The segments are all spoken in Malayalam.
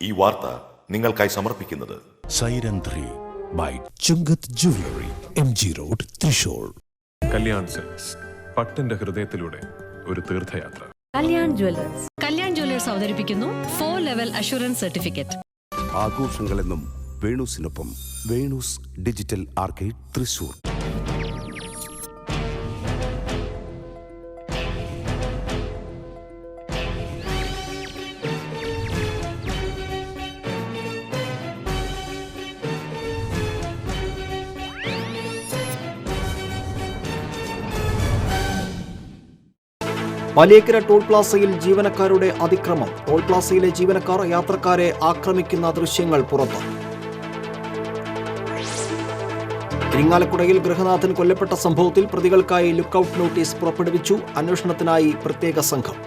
ഈ വാർത്ത നിങ്ങൾക്കായി സമർപ്പിക്കുന്നത് siren 3 by Chungath jewellery, MG road, Thrissur. Kalyan silks, പട്ടിന്റെ ഹൃദയത്തിലൂടെ ഒരു തീർത്ഥയാത്ര. കല്യാൺ ജ്വല്ലേഴ്സ് അവതരിപ്പിക്കുന്നു 4 ലെവൽ അഷുറൻസ് സർട്ടിഫിക്കറ്റ്. ആഘോഷങ്ങളെന്നും വേണൂസിനൊപ്പം. Venus digital arcade, Thrissur. Valiyakkara toll പ്ലാസയിൽ ജീവനക്കാരുടെ അതിക്രമം. ടോൾ പ്ലാസയിലെ ജീവനക്കാർ യാത്രക്കാരെ ആക്രമിക്കുന്ന ദൃശ്യങ്ങൾ പുറത്ത്. ഇരിങ്ങാലക്കുടയിൽ ഗൃഹനാഥൻ കൊല്ലപ്പെട്ട സംഭവത്തിൽ പ്രതികൾക്കായി ലുക്കൌട്ട് നോട്ടീസ് പുറപ്പെടുവിച്ചു. അന്വേഷണത്തിനായി പ്രത്യേക സംഘം.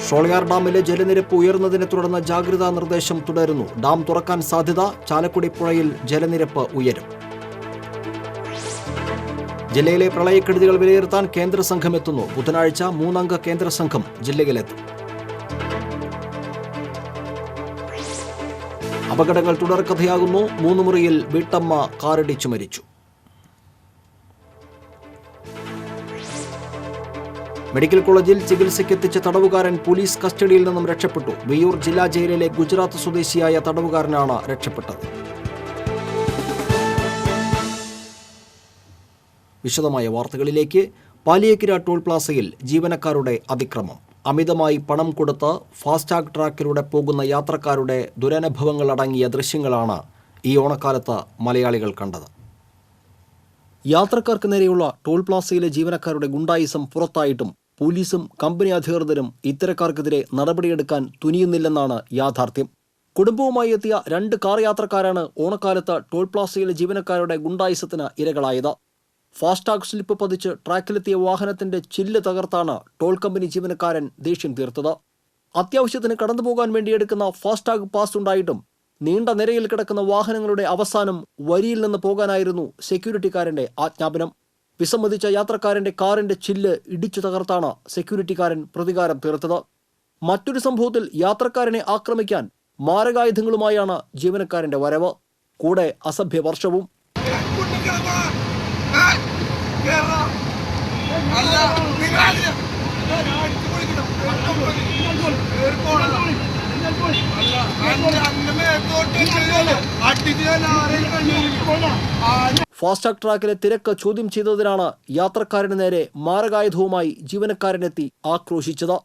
ഷോളയാർ ഡാമിലെ ജലനിരപ്പ് ഉയർന്നതിനെ തുടർന്ന് ജാഗ്രതാ നിർദ്ദേശം തുടരുന്നു. ഡാം തുറക്കാൻ സാധ്യത. ചാലക്കുടി പുഴയിൽ ജലനിരപ്പ് ഉയരും. ജില്ലയിലെ പ്രളയക്കെടുതികൾ വിലയിരുത്താൻ കേന്ദ്ര സംഘം എത്തുന്നു. ബുധനാഴ്ച 3 അംഗ കേന്ദ്ര സംഘം ജില്ലയിലെത്തും. അപകടങ്ങൾ തുടർക്കഥയാകുന്നു. 3 മുറിയിൽ വീട്ടമ്മ കാറിടിച്ചു മരിച്ചു. മെഡിക്കൽ കോളേജിൽ ചികിത്സയ്ക്കെത്തിച്ച തടവുകാരൻ പോലീസ് കസ്റ്റഡിയിൽ നിന്നും രക്ഷപ്പെട്ടു. വിയ്യൂർ ജില്ലാ ജയിലിലെ ഗുജറാത്ത് സ്വദേശിയായ തടവുകാരനാണ് രക്ഷപ്പെട്ടത്. വിശദമായ വാർത്തകളിലേക്ക്. പാലിയേക്കര ടോൾ പ്ലാസയിൽ ജീവനക്കാരുടെ അതിക്രമം. അമിതമായി പണം കൊടുത്ത് ഫാസ്ടാഗ് ട്രാക്കിലൂടെ പോകുന്ന യാത്രക്കാരുടെ ദുരനുഭവങ്ങൾ അടങ്ങിയ ദൃശ്യങ്ങളാണ് ഈ ഓണക്കാലത്ത് മലയാളികൾ കണ്ടത്. യാത്രക്കാർക്ക് നേരെയുള്ള ടോൾ പ്ലാസയിലെ ജീവനക്കാരുടെ ഗുണ്ടായിസം പുറത്തായിട്ടും പോലീസും കമ്പനി അധികൃതരും ഇത്തരക്കാർക്കെതിരെ നടപടിയെടുക്കാൻ തുനിയുന്നില്ലെന്നാണ് യാഥാർത്ഥ്യം. കുടുംബവുമായി എത്തിയ 2 കാർ യാത്രക്കാരാണ് ഓണക്കാലത്ത് ടോൾ പ്ലാസയിലെ ജീവനക്കാരുടെ ഗുണ്ടായിസത്തിന് ഇരകളായത്. ഫാസ്ടാഗ് സ്ലിപ്പ് പതിച്ച് ട്രാക്കിലെത്തിയ വാഹനത്തിന്റെ ചില്ല് തകർത്താണ് ടോൾ കമ്പനി ജീവനക്കാരൻ ദേഷ്യം തീർത്തത്. അത്യാവശ്യത്തിന് കടന്നുപോകാൻ വേണ്ടി എടുക്കുന്ന ഫാസ്ടാഗ് പാസ് ഉണ്ടായിട്ടും നീണ്ട നിരയിൽ കിടക്കുന്ന വാഹനങ്ങളുടെ അവസാനം വരിയിൽ നിന്ന് പോകാനായിരുന്നു സെക്യൂരിറ്റിക്കാരന്റെ ആജ്ഞാപനം. വിസമ്മതിച്ച യാത്രക്കാരന്റെ കാറിന്റെ ചില്ല് ഇടിച്ചു തകർത്താണ് സെക്യൂരിറ്റിക്കാരൻ പ്രതികാരം തീർത്തത്. മറ്റൊരു സംഭവത്തിൽ യാത്രക്കാരനെ ആക്രമിക്കാൻ മാരകായുധങ്ങളുമായാണ് ജീവനക്കാരന്റെ വരവ്. കൂടെ അസഭ്യ വർഷവും. ഫാസ്ടാഗ് ട്രാക്കിലെ തിരക്ക് ചോദ്യം ചെയ്തതിനാണ് യാത്രക്കാരന് നേരെ മാരകായുധവുമായി ജീവനക്കാരനെത്തി ആക്രോശിച്ചത്.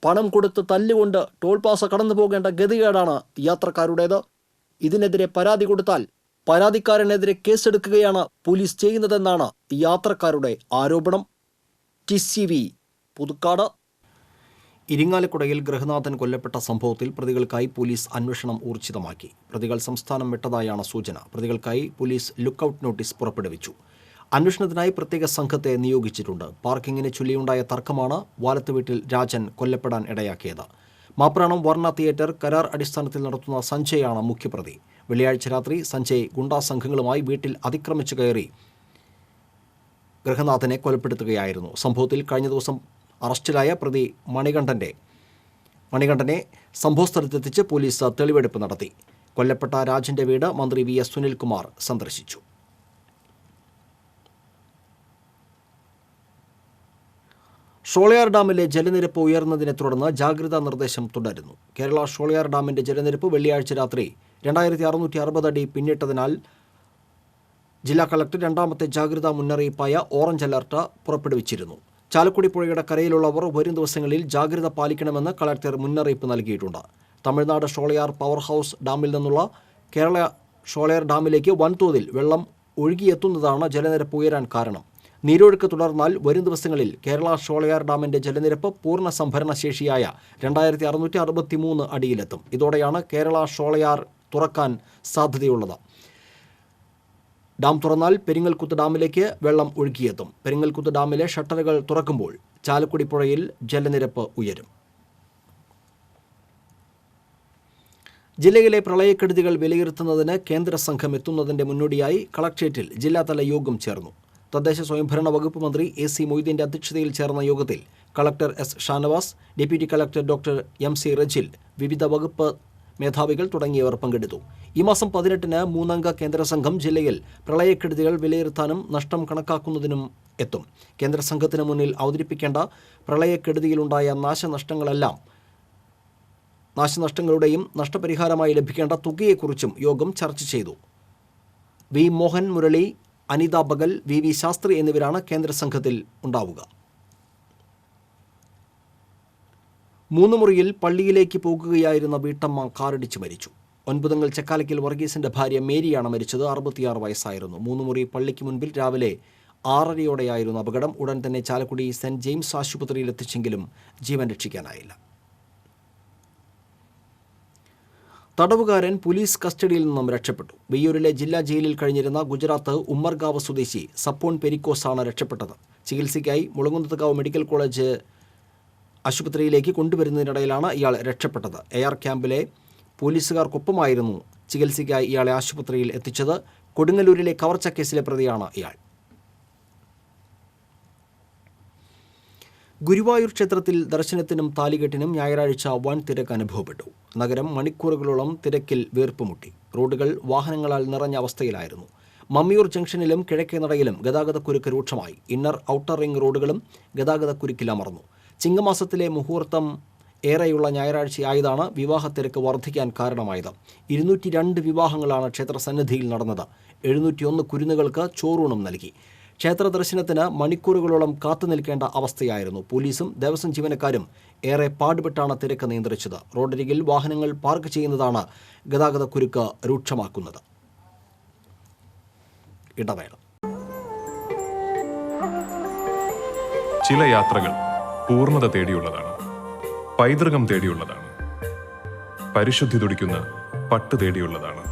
പണം കൊടുത്ത് തല്ലുകൊണ്ട് ടോൾ പ്ലാസ കടന്നു പോകേണ്ട ഗതികേടാണ് യാത്രക്കാരുടേത്. ഇതിനെതിരെ പരാതി കൊടുത്താൽ പരാതിക്കാരനെതിരെ കേസെടുക്കുകയാണ് പോലീസ് ചെയ്യുന്നതെന്നാണ് യാത്രക്കാരുടെ ആരോപണം. TCV പുതുക്കാട്. ഇരിങ്ങാലക്കുടയിൽ ഗൃഹനാഥൻ കൊല്ലപ്പെട്ട സംഭവത്തിൽ പ്രതികൾക്കായി പോലീസ് അന്വേഷണം ഊർജിതമാക്കി. പ്രതികൾ സംസ്ഥാനം വിട്ടതായാണ് സൂചന. പ്രതികൾക്കായി പോലീസ് ലുക്കൌട്ട് നോട്ടീസ് പുറപ്പെടുവിച്ചു. അന്വേഷണത്തിനായി പ്രത്യേക സംഘത്തെ നിയോഗിച്ചിട്ടുണ്ട്. പാർക്കിങ്ങിനെ ചൊല്ലിയുണ്ടായ തർക്കമാണ് വാലത്തുവീട്ടിൽ രാജൻ കൊല്ലപ്പെടാൻ ഇടയാക്കിയത്. മാപ്രാണം വർണ്ണ തിയേറ്റർ കരാർ അടിസ്ഥാനത്തിൽ നടത്തുന്ന സഞ്ജയാണ് മുഖ്യപ്രതി. വെള്ളിയാഴ്ച രാത്രി സഞ്ജയ് ഗുണ്ടാ സംഘങ്ങളുമായി വീട്ടിൽ അതിക്രമിച്ചു കയറി ഗൃഹനാഥനെ കൊലപ്പെടുത്തുകയായിരുന്നു. സംഭവത്തിൽ കഴിഞ്ഞ ദിവസം അറസ്റ്റിലായ പ്രതി മണികണ്ഠനെ സംഭവസ്ഥലത്തെത്തിച്ച് പോലീസ് തെളിവെടുപ്പ് നടത്തി. കൊല്ലപ്പെട്ട രാജന്റെ വീട് മന്ത്രി VS സുനിൽകുമാർ സന്ദർശിച്ചു. ഷോളയാർ ഡാമിലെ ജലനിരപ്പ് ഉയർന്നതിനെ തുടർന്ന് ജാഗ്രതാ നിർദ്ദേശം തുടരുന്നു. കേരള ഷോളയാർ ഡാമിന്റെ ജലനിരപ്പ് വെള്ളിയാഴ്ച രാത്രി 2660 അടി പിന്നിട്ടതിനാൽ ജില്ലാ കളക്ടർ 2ാമത്തെ ജാഗ്രതാ മുന്നറിയിപ്പായ ഓറഞ്ച് അലർട്ട് പുറപ്പെടുവിച്ചിരുന്നു. ചാലക്കുടി പുഴയുടെ കരയിലുള്ളവർ വരും ദിവസങ്ങളിൽ ജാഗ്രത പാലിക്കണമെന്ന് കളക്ടർ മുന്നറിയിപ്പ് നൽകിയിട്ടുണ്ട്. തമിഴ്നാട് ഷോളയാർ പവർ ഹൗസ് ഡാമിൽ നിന്നുള്ള കേരള ഷോളയാർ ഡാമിലേക്ക് വൻതോതിൽ വെള്ളം ഒഴുകിയെത്തുന്നതാണ് ജലനിരപ്പ് ഉയരാൻ കാരണം. നീരൊഴുക്ക് തുടർന്നാൽ വരും ദിവസങ്ങളിൽ കേരള ഷോളയാർ ഡാമിന്റെ ജലനിരപ്പ് പൂർണ്ണ സംഭരണ ശേഷിയായ 2663 അടിയിലെത്തും. ഇതോടെയാണ് കേരള ഷോളയാർ തുറക്കാൻ സാധ്യതയുള്ളത്. ഡാം തുറന്നാൽ പെരിങ്ങൽകുത്ത് ഡാമിലേക്ക് വെള്ളം ഒഴുകിയെത്തും. പെരിങ്ങൽകുത്ത് ഡാമിലെ ഷട്ടറുകൾ തുറക്കുമ്പോൾ ചാലക്കുടി പുഴയിൽ ജലനിരപ്പ് ഉയരും. ജില്ലയിലെ പ്രളയക്കെടുതികൾ വിലയിരുത്തുന്നതിന് കേന്ദ്ര സംഘം എത്തുന്നതിന്റെ മുന്നോടിയായി കളക്ട്രേറ്റിൽ ജില്ലാതല യോഗം ചേർന്നു. തദ്ദേശ സ്വയംഭരണ വകുപ്പ് മന്ത്രി AC മൊയ്തീന്റെ അധ്യക്ഷതയിൽ ചേർന്ന യോഗത്തിൽ collector S Shanavas, deputy collector doctor MC Rijil, വിവിധ വകുപ്പ് മേധാവികൾ തുടങ്ങിയവർ പങ്കെടുത്തു. ഈ മാസം 18-ന് 3-അംഗ കേന്ദ്ര സംഘം ജില്ലയിൽ പ്രളയക്കെടുതികൾ വിലയിരുത്താനും നഷ്ടം കണക്കാക്കുന്നതിനും എത്തും. കേന്ദ്ര സംഘത്തിന് മുന്നിൽ അവതരിപ്പിക്കേണ്ട പ്രളയക്കെടുതിയിലുണ്ടായ നാശനഷ്ടങ്ങളുടെയും നഷ്ടപരിഹാരമായി ലഭിക്കേണ്ട തുകയെക്കുറിച്ചും യോഗം ചർച്ച ചെയ്തു. V മോഹൻ മുരളി, അനിത ബഗൽ, VV ശാസ്ത്രി എന്നിവരാണ് കേന്ദ്ര സംഘത്തിൽ ഉണ്ടാവുക. 3 മുറിയിൽ പള്ളിയിലേക്ക് പോകുകയായിരുന്ന വീട്ടമ്മ കാറിടിച്ച് മരിച്ചു. 9 ചെക്കാലയ്ക്കൽ വർഗീസിന്റെ ഭാര്യ മേരിയാണ് മരിച്ചത്. 66 വയസ്സായിരുന്നു. 3 മുറി പള്ളിക്ക് മുൻപിൽ രാവിലെ 6:30യോടെയായിരുന്നു അപകടം. ഉടൻ തന്നെ ചാലക്കുടി സെന്റ് ജെയിംസ് ആശുപത്രിയിൽ എത്തിച്ചെങ്കിലും ജീവൻ രക്ഷിക്കാനായില്ല. തടവുകാരൻ പോലീസ് കസ്റ്റഡിയിൽ നിന്നും രക്ഷപ്പെട്ടു. വിയ്യൂരിലെ ജില്ലാ ജയിലിൽ കഴിഞ്ഞിരുന്ന ഗുജറാത്ത് ഉമ്മർഗാവ് സ്വദേശി സപ്പോൺ പെരിക്കോസാണ് രക്ഷപ്പെട്ടത്. ചികിത്സയ്ക്കായി മുളങ്കുന്നത്തുകാവ് മെഡിക്കൽ കോളേജ് ആശുപത്രിയിലേക്ക് കൊണ്ടുവരുന്നതിനിടയിലാണ് ഇയാൾ രക്ഷപ്പെട്ടത്. AR ക്യാമ്പിലെ പോലീസുകാർക്കൊപ്പമായിരുന്നു ചികിത്സയ്ക്കായി ഇയാളെ ആശുപത്രിയിൽ എത്തിച്ചത്. കൊടുങ്ങല്ലൂരിലെ കവർച്ച കേസിലെ പ്രതിയാണ് ഇയാൾ. ഗുരുവായൂർ ക്ഷേത്രത്തിൽ ദർശനത്തിനും താലികെട്ടിനും ഞായറാഴ്ച വൻ തിരക്ക് അനുഭവപ്പെട്ടു. നഗരം മണിക്കൂറുകളോളം തിരക്കിൽ വീർപ്പുമുട്ടി. റോഡുകൾ വാഹനങ്ങളാൽ നിറഞ്ഞ അവസ്ഥയിലായിരുന്നു. മമ്മിയൂർ ജംഗ്ഷനിലും കിഴക്കേനടയിലും ഗതാഗതക്കുരുക്ക് രൂക്ഷമായി. ഇന്നർ ഔട്ടർ റിംഗ് റോഡുകളും ഗതാഗതക്കുരുക്കിലമർന്നു. ചിങ്ങമാസത്തിലെ മുഹൂർത്തം ഏറെയുള്ള ഞായറാഴ്ചയായതാണ് വിവാഹത്തിരക്ക് വർദ്ധിക്കാൻ കാരണമായത്. 202 വിവാഹങ്ങളാണ് ക്ഷേത്ര സന്നിധിയിൽ നടന്നത്. 701 കുരുന്നുകൾക്ക് ചോറൂണും നൽകി. ക്ഷേത്ര ദർശനത്തിന് മണിക്കൂറുകളോളം കാത്തുനിൽക്കേണ്ട അവസ്ഥയായിരുന്നു. പോലീസും ദേവസ്വം ജീവനക്കാരും ഏറെ പാടുപെട്ടാണ് തിരക്ക് നിയന്ത്രിച്ചത്. റോഡരികിൽ വാഹനങ്ങൾ പാർക്ക് ചെയ്യുന്നതാണ് ഗതാഗതക്കുരുക്ക് രൂക്ഷമാക്കുന്നത്. ഇടവേള. ചില യാത്രകൾ പൂർണ്ണത തേടിയുള്ളതാണ്, പൈതൃകം തേടിയുള്ളതാണ്, പരിശുദ്ധി തുടിക്കുന്ന പട്ട് തേടിയുള്ളതാണ്.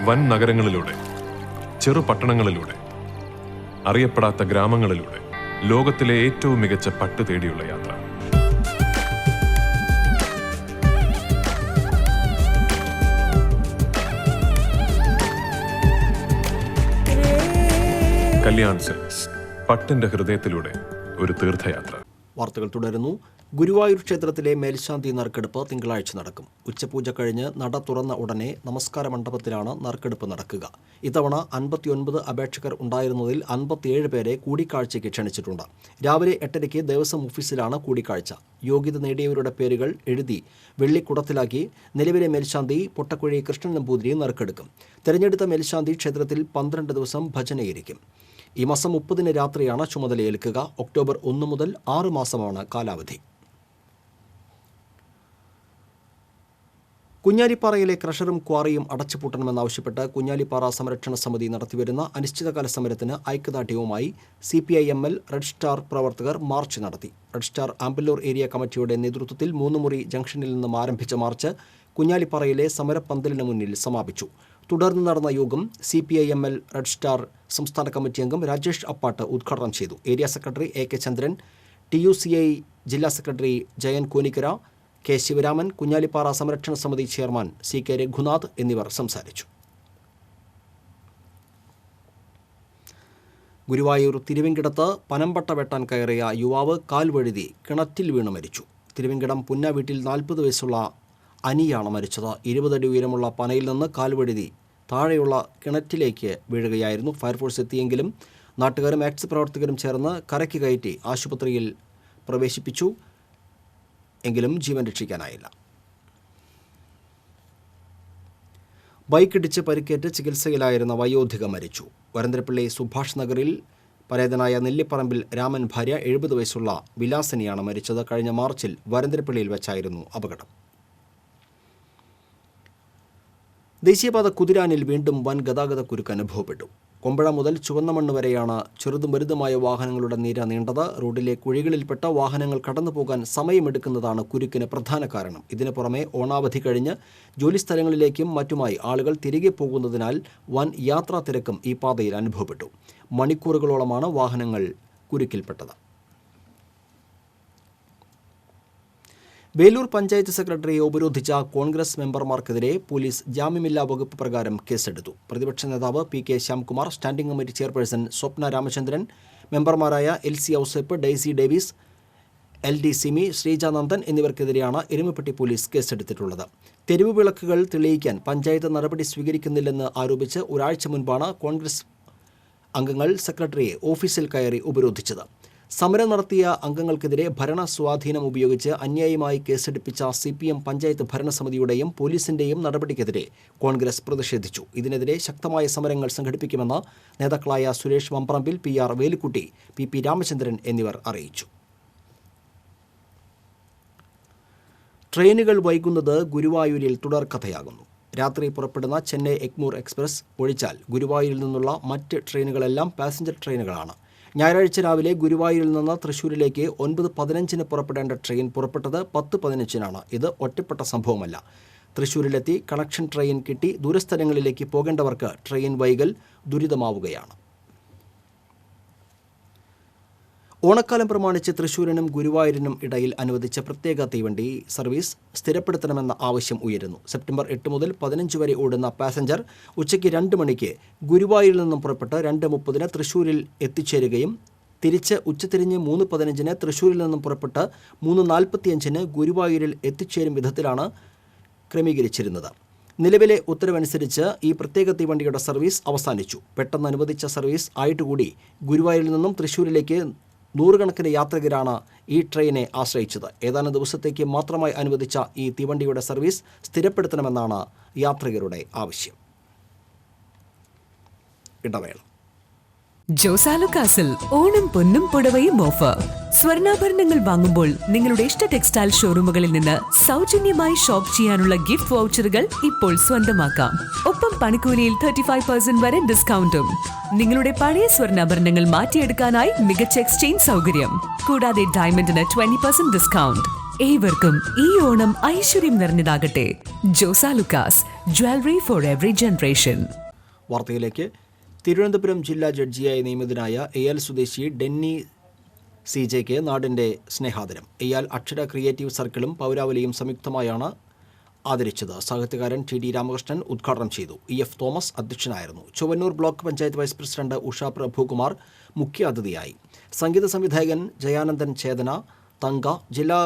വൻ നഗരങ്ങളിലൂടെ, ചെറു പട്ടണങ്ങളിലൂടെ, അറിയപ്പെടാത്ത ഗ്രാമങ്ങളിലൂടെ ലോകത്തിലെ ഏറ്റവും മികച്ച പട്ട് തേടിയുള്ള യാത്ര. കല്യാൺ സിൽക്സ്, പട്ടിന്റെ ഹൃദയത്തിലൂടെ ഒരു തീർത്ഥയാത്ര. വാർത്തകൾ തുടരുന്നു. ഗുരുവായൂർ ക്ഷേത്രത്തിലെ മേൽശാന്തി നറുക്കെടുപ്പ് തിങ്കളാഴ്ച നടക്കും. ഉച്ചപൂജ കഴിഞ്ഞ് നട തുറന്ന ഉടനെ നമസ്കാര മണ്ഡപത്തിലാണ് നറുക്കെടുപ്പ് നടക്കുക. ഇത്തവണ 59 അപേക്ഷകർ ഉണ്ടായിരുന്നതിൽ 57 പേരെ കൂടിക്കാഴ്ചയ്ക്ക് ക്ഷണിച്ചിട്ടുണ്ട്. രാവിലെ 8:30 ദേവസ്വം ഓഫീസിലാണ് കൂടിക്കാഴ്ച. യോഗ്യത നേടിയവരുടെ പേരുകൾ എഴുതി വെള്ളിക്കുടത്തിലാക്കി നിലവിലെ മേൽശാന്തി പൊട്ടക്കുഴി കൃഷ്ണൻ നമ്പൂതിരി നറുക്കെടുക്കും. തെരഞ്ഞെടുത്ത മേൽശാന്തി ക്ഷേത്രത്തിൽ 12 ദിവസം ഭജനയിരിക്കും. ഈ മാസം 30-ന് രാത്രിയാണ് ചുമതലയേൽക്കുക. ഒക്ടോബർ 1 മുതൽ 6 മാസമാണ് കാലാവധി. കുഞ്ഞാലിപ്പാറയിലെ ക്രഷറും ക്വാറിയും അടച്ചുപൂട്ടണമെന്നാവശ്യപ്പെട്ട് കുഞ്ഞാലിപ്പാറ സംരക്ഷണ സമിതി നടത്തിവരുന്ന അനിശ്ചിതകാല സമരത്തിന് ഐക്യദാർഢ്യവുമായി CPIML റെഡ് സ്റ്റാർ പ്രവർത്തകർ മാർച്ച് നടത്തി. റെഡ് സ്റ്റാർ ആമ്പല്ലൂർ ഏരിയ കമ്മിറ്റിയുടെ നേതൃത്വത്തിൽ 3 മുറി ജംഗ്ഷനിൽ നിന്നും ആരംഭിച്ച മാർച്ച് കുഞ്ഞാലിപ്പാറയിലെ സമരപ്പന്തലിന് മുന്നിൽ സമാപിച്ചു. തുടർന്ന് നടന്ന യോഗം CPIML റെഡ് സ്റ്റാർ സംസ്ഥാന കമ്മിറ്റി അംഗം രാജേഷ് അപ്പാട്ട് ഉദ്ഘാടനം ചെയ്തു. ഏരിയ സെക്രട്ടറി AK ചന്ദ്രൻ, TUCI ജില്ലാ സെക്രട്ടറി ജയൻ കോനിക്കര, K ശിവരാമൻ, കുഞ്ഞാലിപ്പാറ സംരക്ഷണ സമിതി ചെയർമാൻ CK രഘുനാഥ് എന്നിവർ സംസാരിച്ചു. ഗുരുവായൂർ തിരുവെങ്കിടത്ത് പനമ്പട്ട വെട്ടാൻ കയറിയ യുവാവ് കാൽവഴുതി കിണറ്റിൽ വീണ് മരിച്ചു. തിരുവെങ്കിടം പുന്ന വീട്ടിൽ 40 വയസ്സുള്ള അനിയാണ് മരിച്ചത്. 20 അടി ഉയരമുള്ള പനയിൽ നിന്ന് കാൽവഴുതി താഴെയുള്ള കിണറ്റിലേക്ക് വീഴുകയായിരുന്നു. ഫയർഫോഴ്സ് എത്തിയെങ്കിലും നാട്ടുകാരും ആക്ട്സ് പ്രവർത്തകരും ചേർന്ന് കരയ്ക്ക് കയറ്റി ആശുപത്രിയിൽ പ്രവേശിപ്പിച്ചു. എങ്കിലും ജീവൻ രക്ഷിക്കാനായില്ല. ബൈക്കിടിച്ച് പരിക്കേറ്റ് ചികിത്സയിലായിരുന്ന വയോധിക മരിച്ചു. വരന്തരപ്പള്ളി സുഭാഷ് നഗറിൽ പരേതനായ നെല്ലിപ്പറമ്പിൽ രാമൻ ഭാര്യ 70 വയസ്സുള്ള വിലാസിനിയാണ് മരിച്ചത്. കഴിഞ്ഞ മാർച്ചിൽ വരന്തരപ്പള്ളിയിൽ വെച്ചായിരുന്നു അപകടം. ദേശീയപാത കുതിരാനിൽ വീണ്ടും വൻ ഗതാഗതക്കുരുക്ക് അനുഭവപ്പെട്ടു. കൊമ്പഴ മുതൽ ചുവന്നമണ്ണ് വരെയാണ് ചെറുതും വലുതുമായ വാഹനങ്ങളുടെ നിര നീണ്ടത്. റോഡിലെ കുഴികളിൽപ്പെട്ട വാഹനങ്ങൾ കടന്നുപോകാൻ സമയമെടുക്കുന്നതാണ് കുരുക്കിന് പ്രധാന കാരണം. ഇതിനു പുറമെ ഓണാവധി കഴിഞ്ഞ് ജോലിസ്ഥലങ്ങളിലേക്കും മറ്റുമായി ആളുകൾ തിരികെ പോകുന്നതിനാൽ വൻ യാത്രാ തിരക്കും ഈ പാതയിൽ അനുഭവപ്പെട്ടു. മണിക്കൂറുകളോളമാണ് വാഹനങ്ങൾ കുരുക്കിൽപ്പെട്ടത്. വേലൂർ പഞ്ചായത്ത് സെക്രട്ടറിയെ ഉപരോധിച്ച കോൺഗ്രസ് മെമ്പർമാർക്കെതിരെ പോലീസ് ജാമ്യമില്ലാ വകുപ്പ് പ്രകാരം കേസെടുത്തു. പ്രതിപക്ഷ നേതാവ് P K Shyamkumar, standing committee chairperson Swapna Ramachandran, മെമ്പർമാരായ LC ഔസേപ്പ്, ഡെയ്സി ഡേവിസ്, LD സിമി, ശ്രീജാനന്ദൻ എന്നിവർക്കെതിരെയാണ് എരുമപ്പെട്ടി പോലീസ് കേസെടുത്തിട്ടുള്ളത്. തെരുവ് വിളക്കുകൾ തെളിയിക്കാൻ പഞ്ചായത്ത് നടപടി സ്വീകരിക്കുന്നില്ലെന്ന് ആരോപിച്ച് ഒരാഴ്ച മുൻപാണ് കോൺഗ്രസ് അംഗങ്ങൾ സെക്രട്ടറിയെ ഓഫീസിൽ കയറി ഉപരോധിച്ചത്. സമരം നടത്തിയ അംഗങ്ങൾക്കെതിരെ ഭരണ സ്വാധീനം ഉപയോഗിച്ച് അന്യായമായി കേസെടുപ്പിച്ച CPM പഞ്ചായത്ത് ഭരണസമിതിയുടെയും പോലീസിന്റെയും നടപടിക്കെതിരെ കോൺഗ്രസ് പ്രതിഷേധിച്ചു. ഇതിനെതിരെ ശക്തമായ സമരങ്ങൾ സംഘടിപ്പിക്കുമെന്ന് നേതാക്കളായ സുരേഷ് വമ്പ്രമ്പിൽ, PR വേലുക്കുട്ടി, PP രാമചന്ദ്രൻ എന്നിവർ അറിയിച്ചു. ട്രെയിനുകൾ വൈകുന്നത് ഗുരുവായൂരിൽ തുടർക്കഥയാകുന്നു. രാത്രി പുറപ്പെടുന്ന ചെന്നൈ എഗ്മൂർ എക്സ്പ്രസ് ഒഴിച്ചാൽ ഗുരുവായൂരിൽ നിന്നുള്ള മറ്റ് ട്രെയിനുകളെല്ലാം പാസഞ്ചർ ട്രെയിനുകളാണ്. ഞായറാഴ്ച രാവിലെ ഗുരുവായൂരിൽ നിന്ന് തൃശ്ശൂരിലേക്ക് 9:15 പുറപ്പെടേണ്ട ട്രെയിൻ പുറപ്പെട്ടത് 10:15. ഇത് ഒറ്റപ്പെട്ട സംഭവമല്ല. തൃശ്ശൂരിലെത്തി കണക്ഷൻ ട്രെയിൻ കിട്ടി ദൂരസ്ഥലങ്ങളിലേക്ക് പോകേണ്ടവർക്ക് ട്രെയിൻ വൈകൽ ദുരിതമാവുകയാണ്. ഓണക്കാലം പ്രമാണിച്ച് തൃശ്ശൂരിനും ഗുരുവായൂരിനും ഇടയിൽ അനുവദിച്ച പ്രത്യേക തീവണ്ടി സർവീസ് സ്ഥിരപ്പെടുത്തണമെന്ന ആവശ്യം ഉയരുന്നു. സെപ്റ്റംബർ 8 മുതൽ 15 വരെ ഓടുന്ന പാസഞ്ചർ ഉച്ചയ്ക്ക് 2 മണിക്ക് ഗുരുവായൂരിൽ നിന്നും പുറപ്പെട്ട് 2:30 തൃശ്ശൂരിൽ എത്തിച്ചേരുകയും തിരിച്ച് ഉച്ചതിരിഞ്ഞ് 3:15 തൃശ്ശൂരിൽ നിന്നും പുറപ്പെട്ട് 3:45 ഗുരുവായൂരിൽ എത്തിച്ചേരും വിധത്തിലാണ് ക്രമീകരിച്ചിരുന്നത്. നിലവിലെ ഉത്തരവനുസരിച്ച് ഈ പ്രത്യേക തീവണ്ടിയുടെ സർവീസ് അവസാനിച്ചു. പെട്ടെന്ന് അനുവദിച്ച സർവീസ് ആയിട്ടുകൂടി ഗുരുവായൂരിൽ നിന്നും തൃശ്ശൂരിലേക്ക് നൂറുകണക്കിന് യാത്രികരാണ് ഈ ട്രെയിനെ ആശ്രയിച്ചത്. ഏതാനും ദിവസത്തേക്ക് മാത്രമായി അനുവദിച്ച ഈ തീവണ്ടിയുടെ സർവീസ് സ്ഥിരപ്പെടുത്തണമെന്നാണ് യാത്രികരുടെ ആവശ്യം. ഇടവേള. ജോസാലുക്കാസിൽ ഓണം പൊന്നും പുടവയും ഓഫർ. സ്വർണ്ണാഭരണങ്ങൾ വാങ്ങുമ്പോൾ നിങ്ങളുടെ ഇഷ്ട ടെക്സ്റ്റൈൽ ഷോറൂമുകളിൽ നിന്ന് സൗജന്യമായി ഷോപ്പ് ചെയ്യാനുള്ള ഗിഫ്റ്റ് വൗച്ചറുകൾ ഇപ്പോൾ സ്വന്തമാക്കാം. ഒപ്പം പണിക്കൂലിയിൽ 35% വരെ ഡിസ്കൗണ്ടും. നിങ്ങളുടെ പഴയ സ്വർണ്ണാഭരണങ്ങൾ മാറ്റിയെടുക്കാനായി മികച്ച എക്സ്ചേഞ്ച് സൗകര്യം. കൂടാതെ ഡയമണ്ടിന് 20% ഡിസ്കൗണ്ട്. ഏവർക്കും ഈ ഓണം ഐശ്വര്യം നിറഞ്ഞതാകട്ടെ. Josalukkas, jewellery for every generation. വാർത്തയിലേക്ക്. തിരുവനന്തപുരം ജില്ലാ ജഡ്ജിയായി നിയമിതനായ എയാൽ സ്വദേശി ഡെന്നി CJക്ക് നാടിൻ്റെ സ്നേഹാദരം. എയാൽ അക്ഷര ക്രിയേറ്റീവ് സർക്കിളും പൗരാവലിയും സംയുക്തമായാണ് ആദരിച്ചത്. സാഹിത്യകാരൻ TD രാമകൃഷ്ണൻ ഉദ്ഘാടനം ചെയ്തു. EF തോമസ് അധ്യക്ഷനായിരുന്നു. Chowannur block panchayat vice president Usha Prabhukumar മുഖ്യാതിഥിയായി. സംഗീത സംവിധായകൻ ജയാനന്ദൻ ചേതന, തങ്ക, ജില്ലാ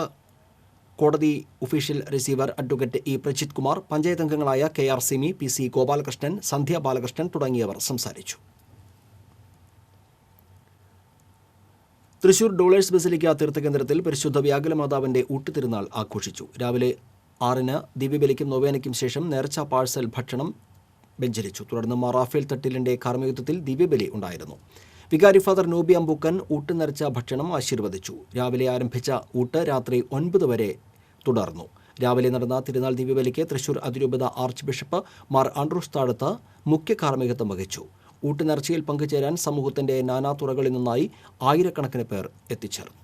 കോടതി official receiver advocate E Prajith Kumar, panchayat അംഗങ്ങളായ KR സിമി, PC ഗോപാലകൃഷ്ണൻ, സന്ധ്യ ബാലകൃഷ്ണൻ തുടങ്ങിയവർ സംസാരിച്ചു. തൃശൂർ ഡോളേഴ്സ് ബസിലിക്ക തീർത്ഥകേന്ദ്രത്തിൽ പരിശുദ്ധ വ്യാകുലമാതാവിന്റെ ഊട്ടുതിരുനാൾ ആഘോഷിച്ചു. രാവിലെ 6 ദിവ്യബലിക്കും നൊവേനയ്ക്കും ശേഷം നേർച്ച പാഴ്സൽ ഭക്ഷണം വെഞ്ചരിച്ചു. തുടർന്ന് റാഫേൽ തട്ടിലിന്റെ കാർമ്മികത്വത്തിൽ ദിവ്യബലി ഉണ്ടായിരുന്നു. വികാരി ഫാദർ നോബി അമ്പൂക്കൻ ഊട്ട് നിറച്ച ഭക്ഷണം ആശീർവദിച്ചു. രാവിലെ ആരംഭിച്ച ഊട്ട് രാത്രി 9 വരെ തുടർന്നു. രാവിലെ നടന്ന തിരുനാൾ ദിവ്യബലിക്ക് തൃശൂർ അതിരൂപത ആർച്ച് ബിഷപ്പ് മാർ ആൻഡ്രൂസ് താഴത്ത് മുഖ്യ കാർമ്മികത്വം വഹിച്ചു. ഊട്ട് നേർച്ചയിൽ പങ്കുചേരാൻ സമൂഹത്തിന്റെ നാനാ തുറകളിൽ നിന്നായി ആയിരക്കണക്കിന് പേർ എത്തിച്ചേർന്നു.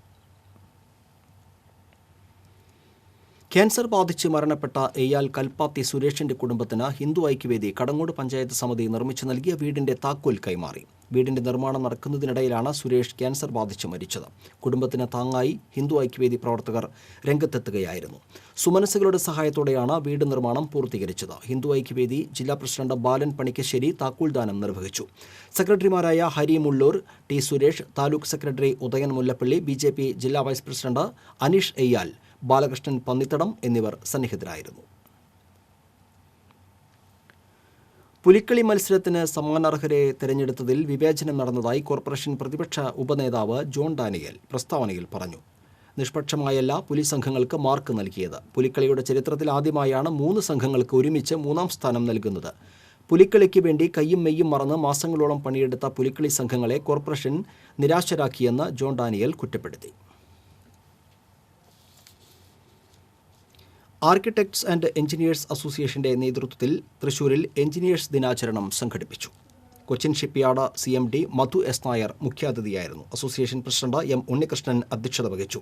ക്യാൻസർ ബാധിച്ച് മരണപ്പെട്ട എയാൽ കൽപ്പാത്തി സുരേഷിന്റെ കുടുംബത്തിന് ഹിന്ദു ഐക്യവേദി കടങ്ങോട് പഞ്ചായത്ത് സമിതി നിർമ്മിച്ചു നൽകിയ വീടിന്റെ താക്കോൽ കൈമാറി. വീടിന്റെ നിർമ്മാണം നടക്കുന്നതിനിടയിലാണ് സുരേഷ് ക്യാൻസർ ബാധിച്ച് മരിച്ചത്. കുടുംബത്തിന് താങ്ങായി ഹിന്ദു ഐക്യവേദി പ്രവർത്തകർ രംഗത്തെത്തുകയായിരുന്നു. സുമനസ്സുകളുടെ സഹായത്തോടെയാണ് വീട് നിർമ്മാണം പൂർത്തീകരിച്ചത്. ഹിന്ദു ഐക്യവേദി ജില്ലാ പ്രസിഡന്റ് ബാലൻ പണിക്കശ്ശേരി താക്കോൽദാനം നിർവഹിച്ചു. സെക്രട്ടറിമാരായ Hari Mulloor, T Suresh, taluk secretary Udayan Mullappally, BJP ജില്ലാ വൈസ് പ്രസിഡന്റ് അനീഷ് എയ്യാൽ, ബാലകൃഷ്ണൻ പന്നിത്തടം എന്നിവർ സന്നിഹിതരായിരുന്നു. പുലിക്കളി മത്സരത്തിന് സമ്മാനാർഹരെ തെരഞ്ഞെടുത്തതിൽ വിവേചനം നടന്നതായി കോർപ്പറേഷൻ പ്രതിപക്ഷ ഉപനേതാവ് ജോൺ ഡാനിയേൽ പ്രസ്താവനയിൽ പറഞ്ഞു. നിഷ്പക്ഷമായല്ല പുലി സംഘങ്ങൾക്ക് മാർക്ക് നൽകിയത്. പുലിക്കളിയുടെ ചരിത്രത്തിൽ ആദ്യമായാണ് 3 സംഘങ്ങൾക്ക് ഒരുമിച്ച് 3ാം സ്ഥാനം നൽകുന്നത്. പുലിക്കളിക്ക് വേണ്ടി കയ്യും മെയ്യും മറന്ന് മാസങ്ങളോളം പണിയെടുത്ത പുലിക്കളി സംഘങ്ങളെ കോർപ്പറേഷൻ നിരാശരാക്കിയെന്ന് ജോൺ ഡാനിയേൽ കുറ്റപ്പെടുത്തി. ആർക്കിടെക്ട്സ് ആൻഡ് എഞ്ചിനീയേഴ്സ് അസോസിയേഷന്റെ നേതൃത്വത്തിൽ തൃശൂരിൽ എഞ്ചിനീയേഴ്സ് ദിനാചരണം സംഘടിപ്പിച്ചു. Cochin shipyard CMD Madhu S Nair മുഖ്യാതിഥിയായിരുന്നു. അസോസിയേഷൻ പ്രസിഡന്റ് M ഉണ്ണികൃഷ്ണൻ അധ്യക്ഷത വഹിച്ചു.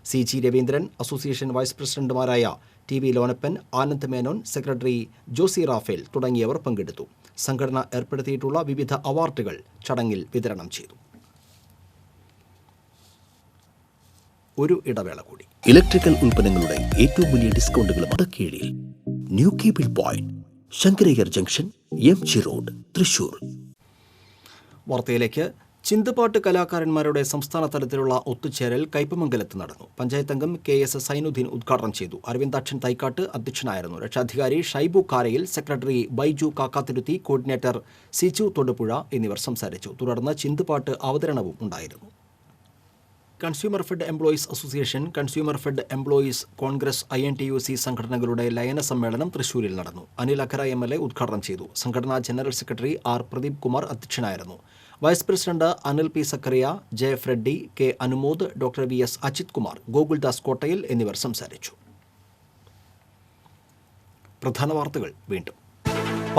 CG രവീന്ദ്രൻ, അസോസിയേഷൻ വൈസ് പ്രസിഡന്റുമാരായ TV ലോനപ്പൻ, ആനന്ദ് മേനോൻ, സെക്രട്ടറി ജോസി റാഫേൽ തുടങ്ങിയവർ പങ്കെടുത്തു. സംഘടന ഏർപ്പെടുത്തിയിട്ടുള്ള വിവിധ അവാർഡുകൾ ചടങ്ങിൽ വിതരണം ചെയ്തു. ഒരു ഇടവേള കൂടി. ഇലക്ട്രിക്കൽ ഉൽപ്പന്നങ്ങളുടെ ഏറ്റവും വലിയ ഡിസ്കൗണ്ടുകളും കീഴിൽ new cable point, Sankara Iyer junction, MG road, Thrissur. വാർത്തയിലേക്ക്. ചിന്തപാട്ട് കലാകാരന്മാരുടെ സംസ്ഥാന തലത്തിലുള്ള ഒത്തുചേരൽ കയ്പമംഗലത്ത് നടന്നു. പഞ്ചായത്ത് അംഗം KS സൈനുദ്ദീൻ ഉദ്ഘാടനം ചെയ്തു. അരവിന്ദാക്ഷൻ തൈക്കാട്ട് അധ്യക്ഷനായിരുന്നു. രക്ഷാധികാരി ഷൈബു കാരയിൽ, സെക്രട്ടറി ബൈജു കാക്കാത്തിരുത്തി, കോർഡിനേറ്റർ സിജു തൊടുപുഴ എന്നിവർ സംസാരിച്ചു. തുടർന്ന് ചിന്തപാട്ട് അവതരണവും ഉണ്ടായിരുന്നു. Consumer fed employees association, consumer fed employees Congress, INTUC സംഘടനകളുടെ ലയന സമ്മേളനം തൃശൂരിൽ നടന്നു. അനിൽ അക്കര MLA ഉദ്ഘാടനം ചെയ്തു. സംഘടനാ general secretary R Pradeep Kumar അധ്യക്ഷനായിരുന്നു. Vice president Anil P Zachariah, JF Reddy, K Anumod, doctor VS Ajith Kumar, Gokuldas Kottayil എന്നിവർ സംസാരിച്ചു. പ്രധാന വാർത്തകൾ വീണ്ടും.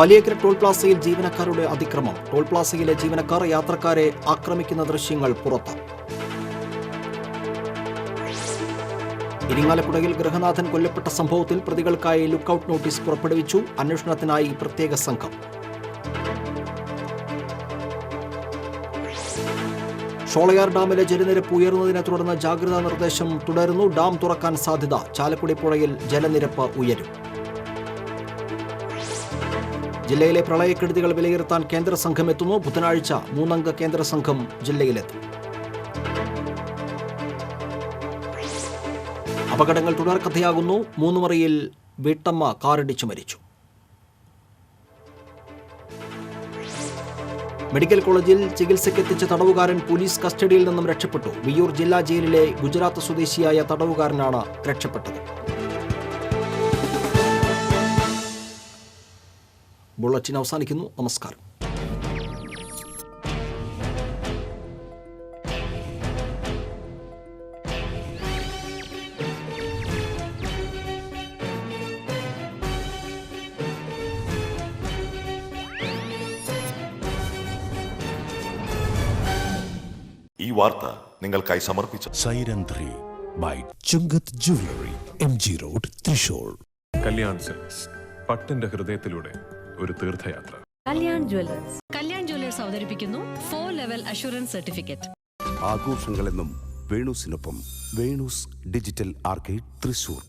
വലിയകര ടോൾ പ്ലാസയിൽ ജീവനക്കാരുടെ അതിക്രമം. ടോൾ പ്ലാസയിലെ ജീവനക്കാർ യാത്രക്കാരെ ആക്രമിക്കുന്ന ദൃശ്യങ്ങൾ പുറത്ത്. ഇരിങ്ങാലക്കുടയിൽ ഗൃഹനാഥൻ കൊല്ലപ്പെട്ട സംഭവത്തിൽ പ്രതികൾക്കായി ലുക്കൌട്ട് നോട്ടീസ് പുറപ്പെടുവിച്ചു. അന്വേഷണത്തിനായി പ്രത്യേക സംഘം. ഷോളയാർ ഡാമിലെ ജലനിരപ്പ് ഉയർന്നതിനെ തുടർന്ന് ജാഗ്രതാ നിർദ്ദേശം തുടരുന്നു. ഡാം തുറക്കാൻ സാധ്യത. ചാലക്കുടി പുഴയിൽ ജലനിരപ്പ് ഉയരും. ജില്ലയിലെ പ്രളയക്കെടുതികൾ വിലയിരുത്താൻ കേന്ദ്ര സംഘം എത്തുന്നു. ബുധനാഴ്ച 3 അംഗ കേന്ദ്ര സംഘം ജില്ലയിലെത്തും. അപകടങ്ങൾ തുടർക്കഥയാകുന്നു. മൂന്നുമറിയിൽ വീട്ടമ്മ കാറിടിച്ചു മരിച്ചു. മെഡിക്കൽ കോളേജിൽ ചികിത്സയ്ക്കെത്തിച്ച തടവുകാരൻ പോലീസ് കസ്റ്റഡിയിൽ നിന്നും രക്ഷപ്പെട്ടു. വിയ്യൂർ ജില്ലാ ജയിലിലെ ഗുജറാത്ത് സ്വദേശിയായ തടവുകാരനാണ് രക്ഷപ്പെട്ടത്. ബുള്ളറ്റിൻ അവസാനിക്കുന്നു. നമസ്കാരം. ഈ വാർത്ത നിങ്ങൾക്കായി സമർപ്പിച്ചത് Siren 3 by Chungat Jewelry, MG Road, Thrissur. Kalyan silks, പട്ടിന്റെ ഹൃദയത്തിലൂടെ ഒരു തീർത്ഥയാത്ര. കല്യാൺ ജ്വല്ലേഴ്സ് അവതരിപ്പിക്കുന്നു 4 ലെവൽ അഷുറൻസ് സർട്ടിഫിക്കറ്റ്. ആഘോഷങ്ങളെന്നും വേണൂസിനൊപ്പം വേണൂസ് ഡിജിറ്റൽ ആർക്കേഡ് തൃശൂർ.